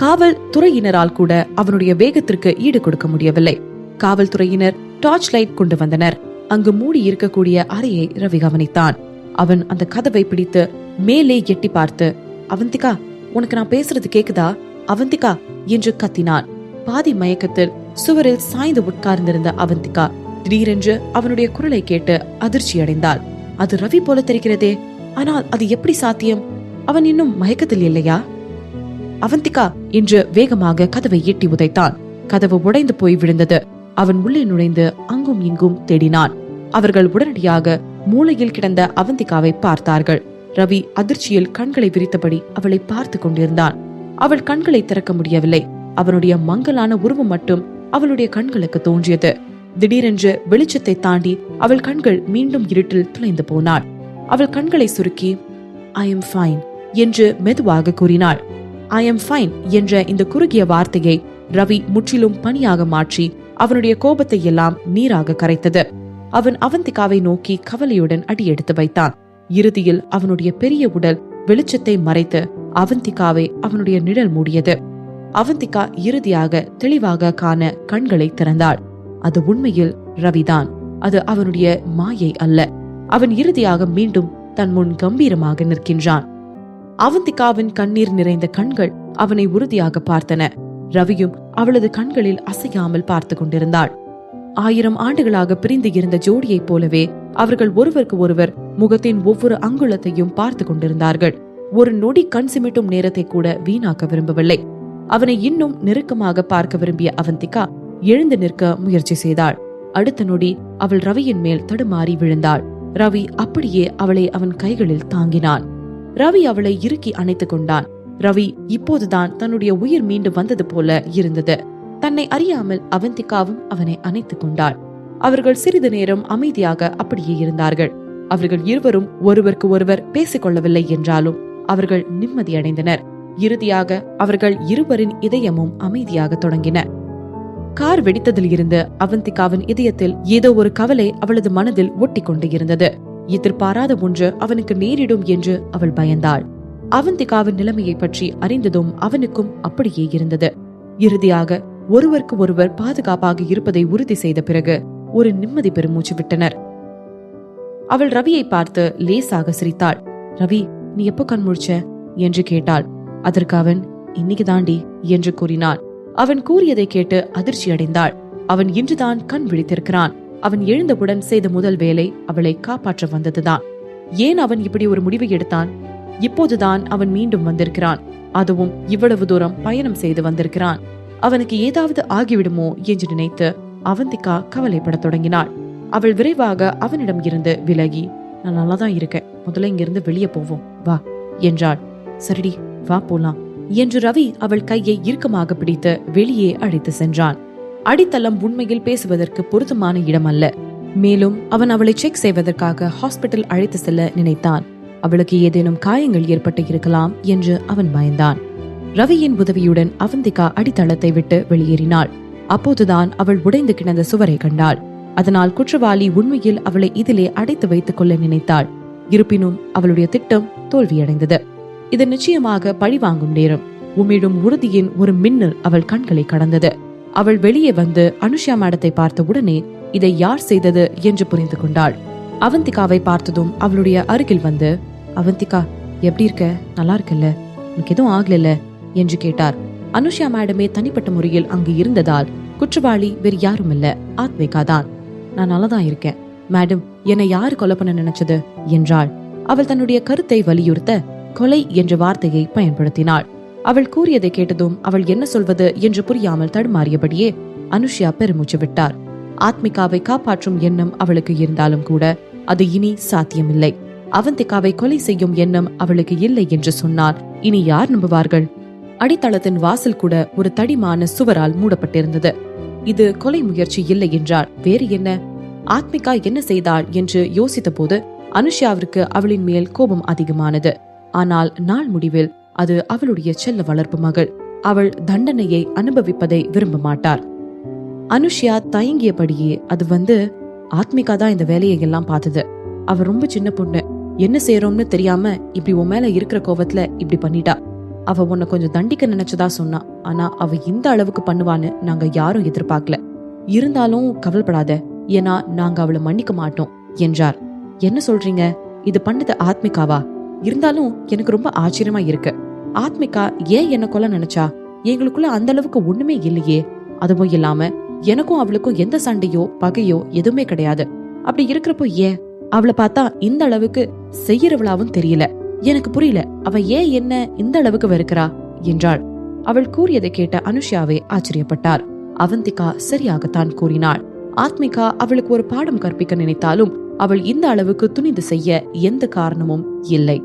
காவல் துறையினரால் கூட அவனுடைய வேகத்திற்கு ஈடு கொடுக்க முடியவில்லை. காவல்துறையினர் டார்ச் லைட் கொண்டு வந்தனர். அங்கு மூடி இருக்கக்கூடிய அறையை ரவி கவனித்தான். அவன் அந்த கதவை பிடித்து மேலே எட்டி பார்த்து, அவந்திகா, உனக்கு நான் பேசுறது கேக்குதா? அவந்திகா என்று கத்தினான். பாதி மயக்கத்தில் சுவரில் சாய்ந்து உட்கார்ந்திருந்த அவந்திகா திடீரென்று அவனுடைய குரலை கேட்டு அதிர்ச்சி அடைந்தாள். அது ரவி போல தெரிகிறதே, ஆனால் அது எப்படி சாத்தியம்? அவன் இன்னும் மயக்கத்தில் இல்லையா? அவந்திகா என்று வேகமாக கதவை எட்டி உதைத்தான். கதவு உடைந்து போய் விழுந்தது. அவன் உள்ளே நுழைந்து அங்கும் இங்கும் தேடினான். அவர்கள் உடனடியாக மூலையில் கிடந்த அவந்திகாவை பார்த்தார்கள். ரவி அதிர்ச்சியில் கண்களை விரித்தபடி அவளை பார்த்து கொண்டிருந்தான். அவள் கண்களை திறக்க முடியவில்லை. அவனுடைய மங்கலான உருவம் மட்டும் அவளுடைய கண்களுக்கு தோன்றியது. திடீரென்று வெளிச்சத்தை தாண்டி அவள் கண்கள் மீண்டும் இருட்டில் துளைந்து போனாள். அவள் கண்களை சுருக்கி ஐ எம் ஃபைன் என்று மெதுவாக கூறினாள். ஐ எம் ஃபைன் என்ற இந்த குறுகிய வார்த்தையை ரவி முற்றிலும் பனியாக மாற்றி அவனுடைய கோபத்தை எல்லாம் நீராக கரைத்தது. அவன் அவந்திகாவை நோக்கி கவலையுடன் அடியெடுத்து வைத்தான். இறுதியில் அவனுடைய பெரிய உடல் வெளிச்சத்தை மறைத்து அவந்திகாவை அவனுடைய நிழல் மூடியது. அவந்திகா இறுதியாக தெளிவாக காண கண்களை திறந்தாள். அது உண்மையில் ரவிதான். அது அவனுடைய மாயை அல்ல. அவன் இறுதியாக மீண்டும் தன் முன் கம்பீரமாக நிற்கின்றான். அவந்திகாவின் கண்ணீர் நிறைந்த கண்கள் அவனை உறுதியாக பார்த்தன. ரவியும் அவளது கண்களில் அசையாமல் பார்த்து கொண்டிருந்தாள். 1000 ஆண்டுகளாக பிரிந்து இருந்த ஜோடியைப் போலவே அவர்கள் ஒருவருக்கு ஒருவர் முகத்தின் ஒவ்வொரு அங்குலத்தையும் பார்த்து கொண்டிருந்தார்கள். ஒரு நொடி கண் சிமிட்டும் நேரத்தை கூட வீணாக்க விரும்பவில்லை. அவனை இன்னும் நெருக்கமாக பார்க்க விரும்பிய அவந்திகா எழுந்து நிற்க முயற்சி செய்தாள். அடுத்த நொடி அவள் ரவியின் மேல் தடுமாறி விழுந்தாள். ரவி அப்படியே அவளை அவன் கைகளில் தாங்கினான். ரவி அவளை இறுக்கி அணைத்துக் கொண்டான். ரவி இப்போதுதான் தன்னுடைய உயிர் மீண்டு வந்தது போல இருந்தது. தன்னை அறியாமல் அவந்திகாவும் அவனை அணைத்துக் கொண்டாள். அவர்கள் சிறிது நேரம் அமைதியாக அப்படியே இருந்தார்கள். அவர்கள் இருவரும் ஒருவருக்கு ஒருவர் பேசிக்கொள்ளவில்லை என்றாலும் அவர்கள் நிம்மதியடைந்தனர். இறுதியாக அவர்கள் இருவரின் இதயமும் அமைதியாக தொடங்கின. கார் வெடித்ததில் இருந்து அவந்திகாவின் இதயத்தில் ஏதோ ஒரு கவலை அவளது மனதில் ஒட்டி கொண்டு இருந்தது. எதிர்பாராத ஒன்று அவனுக்கு நேரிடும் என்று அவள் பயந்தாள். அவந்திகாவின் நிலைமையை பற்றி அறிந்ததும் அவனுக்கும் அப்படியே இருந்தது. இறுதியாக ஒருவருக்கு ஒருவர் பாதுகாப்பாக இருப்பதை உறுதி செய்த பிறகு ஒரு நிம்மதி பெருமூச்சு விட்டனர். அவள் ரவியை பார்த்து லேசாக சிரித்தாள். ரவி, நீ எப்போ கண் முழிச்ச என்று கேட்டாள். அதற்கு அவன், இன்னைக்கு தாண்டி என்று கூறினான். அவன் கூறியதை கேட்டு அதிர்ச்சி அடைந்தாள். அவன் இன்றுதான் கண் விழித்திருக்கிறான். அவன் எழுந்தவுடன் செய்த முதல் வேலை அவளை காப்பாற்ற வந்ததுதான். ஏன் அவன் இப்படி ஒரு முடிவை எடுத்தான்? இப்போதுதான் அவன் மீண்டும் வந்திருக்கிறான். அதுவும் இவ்வளவு தூரம் பயணம் செய்து வந்திருக்கிறான். அவனுக்கு ஏதாவது ஆகிவிடுமோ என்று நினைத்து அவந்திகா கவலைப்பட தொடங்கினாள். அவள் விரைவாக அவனிடம் இருந்து விலகி, நான் நல்லாதான் இருக்கேன், முதல்ல இங்கிருந்து வெளியே போவோம் வா என்றாள். சரிடி, வா போலாம் என்று ரவி அவள் கையை இறுக்கமாக பிடித்து வெளியே அழைத்து சென்றான். அடித்தளம் உண்மையில் பேசுவதற்கு பொருத்தமான இடம் அல்ல. மேலும் அவன் அவளை செக் செய்வதற்காக ஹாஸ்பிட்டல் அழைத்து செல்ல நினைத்தான். அவளுக்கு ஏதேனும் காயங்கள் ஏற்பட்டு இருக்கலாம் என்று அவன் பயந்தான். ரவியின் உதவியுடன் அவந்திகா அடித்தளத்தை விட்டு வெளியேறினாள். அப்போதுதான் அவள் உடைந்து கிடந்த சுவரை கண்டாள். அதனால் குற்றவாளி உண்மையில் அவளை இதிலே அடைத்து வைத்துக் கொள்ள நினைத்தாள். இருப்பினும் அவளுடைய திட்டம் தோல்வியடைந்தது. இது நிச்சயமாக பழிவாங்கும் நேரம். உமிழும் உறுதியின் ஒரு மின்னல் அவள் கண்களை கடந்தது. அவள் வெளியே வந்து அனுஷா மேடத்தை பார்த்த உடனே இதை யார் செய்தது என்று புரிந்து கொண்டாள். அவந்திகாவை பார்த்ததும் அவளுடைய அருகில் வந்து, அவந்திகா, எப்படி இருக்க? நல்லா இருக்கல்ல? உனக்கு எதுவும் ஆகல என்று கேட்டார். அனுஷா மேடமே தனிப்பட்ட முறையில் அங்கு இருந்ததால் குற்றவாளி வேறு யாரும் இல்ல, ஆத்மிகா தான். நான் நல்லாதான் இருக்கேன் மேடம், என்னை யாரு கொலை பண்ண நினைச்சது என்றாள். அவள் தன்னுடைய கருத்தை வலியுறுத்த கொலை என்ற வார்த்தையை பயன்படுத்தினாள். அவள் கூறியதை கேட்டதும் அவள் என்ன சொல்வது என்று புரியாமல் தடுமாறியபடியே அனுஷா பெருமூச்சு விட்டார். ஆத்மிகாவை காப்பாற்றும் எண்ணம் அவளுக்கு இருந்தாலும் கூட அது இனி சாத்தியமில்லை. அவந்திகாவை கொலை செய்யும் எண்ணம் அவளுக்கு இல்லை என்று சொன்னால் இனி யார் நம்புவார்கள்? அடித்தளத்தின் வாசல் கூட ஒரு தடிமான சுவரால் மூடப்பட்டிருந்தது. இது கொலை முயற்சி இல்லை என்றால் வேறு என்ன? ஆத்மிகா என்ன செய்தாள் என்று யோசித்த போது அனுஷாவிற்கு அவளின் மேல் கோபம் அதிகமானது. ஆனால் நாள் முடிவில் அது அவளுடைய செல்ல வளர்ப்பு மகள். அவள் தண்டனையை அனுபவிப்பதை விரும்ப மாட்டார். அனுஷா தயங்கியபடியே, அது ஆத்மிகா தான் இந்த வேலையை எல்லாம் பார்த்தது. அவ ரொம்ப சின்ன பொண்ணு, என்ன செய்யறோம்னு தெரியாம இப்படி உன் மேல இருக்கிற கோவத்துல இப்படி பண்ணிட்டா. அவ உன்னை கொஞ்சம் தண்டிக்க நினைச்சதா சொன்னா. ஆனா அவ இந்த அளவுக்கு பண்ணுவான்னு நாங்க யாரும் எதிர்பார்க்கல. இருந்தாலும் கவலைப்படாத, ஏன்னா நாங்க அவளை மன்னிக்க மாட்டோம் என்றார். என்ன சொல்றீங்க? இது பண்ணது ஆத்மிகாவா? இருந்தாலும் எனக்கு ரொம்ப ஆச்சரியமா இருக்கு. ஆத்மிகா ஏன் என்ன கொல்ல நினைச்சா? எங்களுக்குள்ள அந்த அளவுக்கு ஒண்ணுமே இல்லையே. அதுவும் இல்லாம எனக்கும் அவளுக்கும் எந்த சண்டையோ பகையோ எதுவுமே கிடையாது. அப்படி இருக்கிறப்போ ஏன் அவளை பார்த்தா இந்த அளவுக்கு செய்யறவளாவும் தெரியல. எனக்கு புரியல, அவ ஏன் என்ன இந்த அளவுக்கு வெறுக்கிறா என்றாள். அவள் கூறியதை கேட்ட அனுஷாவே ஆச்சரியப்பட்டார். அவந்திகா சரியாகத்தான் கூறினாள். ஆத்மிகா அவளுக்கு ஒரு பாடம் கற்பிக்க நினைத்தாலும் அவள் இந்த அளவுக்கு துணிந்து செய்ய எந்த காரணமும் இல்லை.